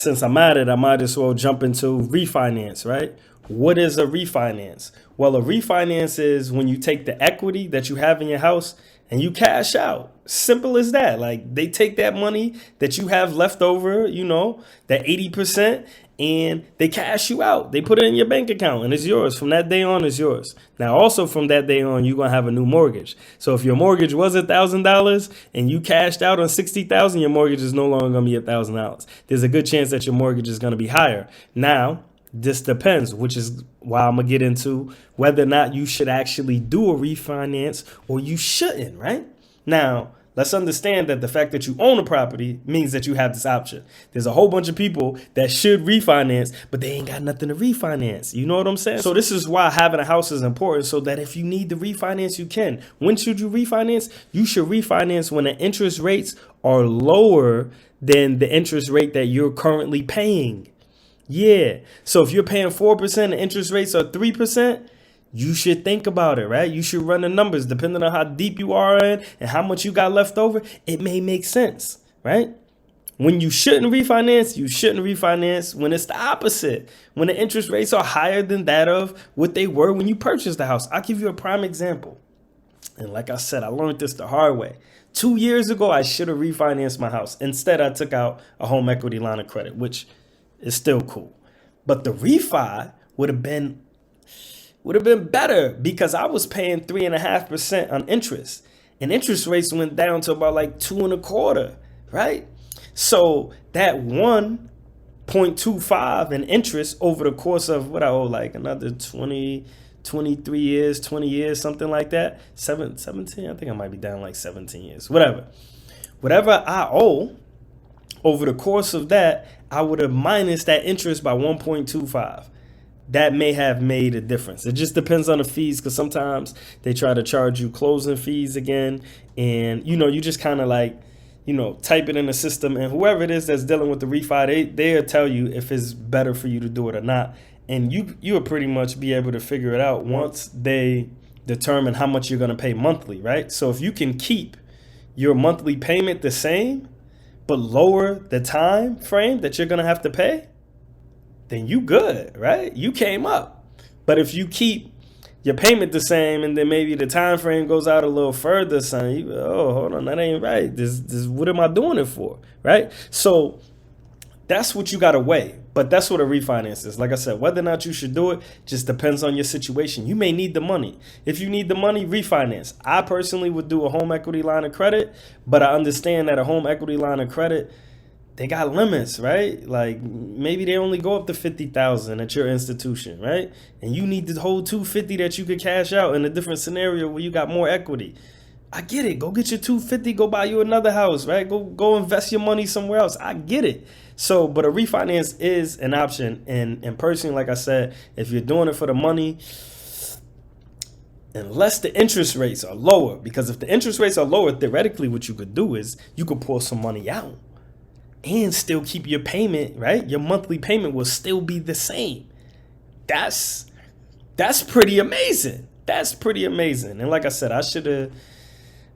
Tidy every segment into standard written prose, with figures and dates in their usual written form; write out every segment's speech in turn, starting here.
Since I'm at it, I might as well jump into refinance, right? What is a refinance? Well, a refinance is when you take the equity that you have in your house and you cash out. Simple as that. Like they take that money that you have left over, that 80%, and they cash you out. They put it in your bank account and it's yours. From that day on, it's yours. Now, also from that day on, you're gonna have a new mortgage. So if your mortgage was $1,000 and you cashed out on 60,000, your mortgage is no longer gonna be $1,000. There's a good chance that your mortgage is gonna be higher. Now, this depends, which is why I'm gonna get into whether or not you should actually do a refinance or you shouldn't, right? Now, let's understand that the fact that you own a property means that you have this option. There's a whole bunch of people that should refinance, but they ain't got nothing to refinance. You know what I'm saying? So this is why having a house is important, so that if you need to refinance, you can. When should you refinance? You should refinance when the interest rates are lower than the interest rate that you're currently paying. Yeah. So if you're paying 4% and interest rates are 3%, you should think about it, right? You should run the numbers depending on how deep you are in and how much you got left over. It may make sense, right? When you shouldn't refinance, you shouldn't refinance when it's the opposite. When the interest rates are higher than that of what they were when you purchased the house. I'll give you a prime example. And like I said, I learned this the hard way. 2 years ago, I should have refinanced my house. Instead, I took out a home equity line of credit, which is still cool. But the refi would have been better because I was paying 3.5% on interest, and interest rates went down to about like 2.25, right? So that 1.25 in interest over the course of what I owe, like another 20 years, something like that. 17, I think I might be down like 17 years, whatever I owe over the course of that, I would have minus that interest by 1.25. That may have made a difference. It just depends on the fees, because sometimes they try to charge you closing fees again. And, you just kind of like, type it in the system, and whoever it is that's dealing with the refi, they'll tell you if it's better for you to do it or not. And you'll pretty much be able to figure it out once they determine how much you're going to pay monthly, right? So if you can keep your monthly payment the same, but lower the time frame that you're going to have to pay, then you good, right? You came up. But if you keep your payment the same and then maybe the time frame goes out a little further, son, hold on, that ain't right. This what am I doing it for, right? So that's what you got to weigh. But that's what a refinance is. Like I said, whether or not you should do it just depends on your situation. You may need the money. If you need the money, refinance. I personally would do a home equity line of credit, but I understand that a home equity line of credit, they got limits, right? Like maybe they only go up to 50,000 at your institution, right? And you need the whole 250 that you could cash out in a different scenario where you got more equity. I get it. Go get your 250, go buy you another house, right? Go invest your money somewhere else. I get it. So, but a refinance is an option. And personally, like I said, if you're doing it for the money, unless the interest rates are lower, because if the interest rates are lower, theoretically what you could do is you could pull some money out and still keep your payment, right? Your monthly payment will still be the same. That's pretty amazing. That's pretty amazing. And like I said, I should have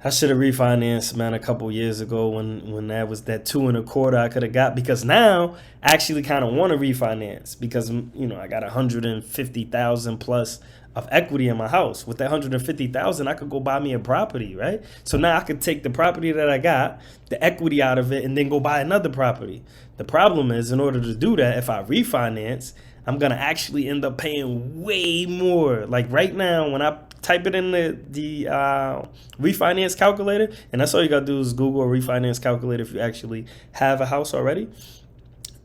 refinanced, man, a couple years ago when that was that 2.25 I could have got, because now I actually kind of want to refinance because, I got 150,000 plus of equity in my house. With that 150,000, I could go buy me a property, right? So now I could take the property that I got, the equity out of it, and then go buy another property. The problem is, in order to do that, if I refinance, I'm going to actually end up paying way more. Like right now, when I type it in the refinance calculator, and that's all you got to do is Google a refinance calculator if you actually have a house already.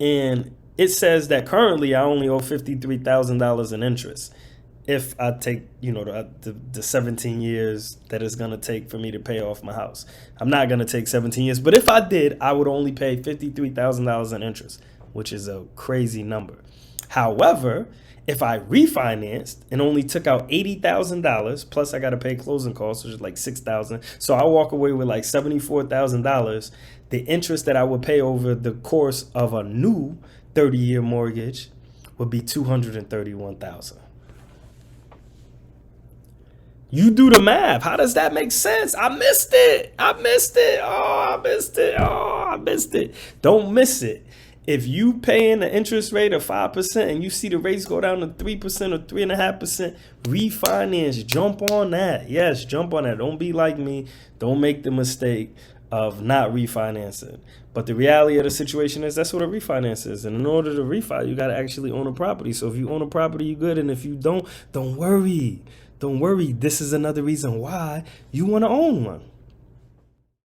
And it says that currently I only owe $53,000 in interest. If I take, the 17 years that it's going to take for me to pay off my house. I'm not going to take 17 years, but if I did, I would only pay $53,000 in interest, which is a crazy number. However, if I refinanced and only took out $80,000, plus I got to pay closing costs, which is like $6,000. So I walk away with like $74,000. The interest that I would pay over the course of a new 30-year mortgage would be $231,000. You do the math. How does that make sense? I missed it. Oh, I missed it. Don't miss it. If you paying an interest rate of 5% and you see the rates go down to 3% or 3.5%, refinance. Jump on that. Yes, jump on that. Don't be like me. Don't make the mistake of not refinancing. But the reality of the situation is that's what a refinance is. And in order to refi, you got to actually own a property. So if you own a property, you good. And if you don't worry. Don't worry. This is another reason why you want to own one.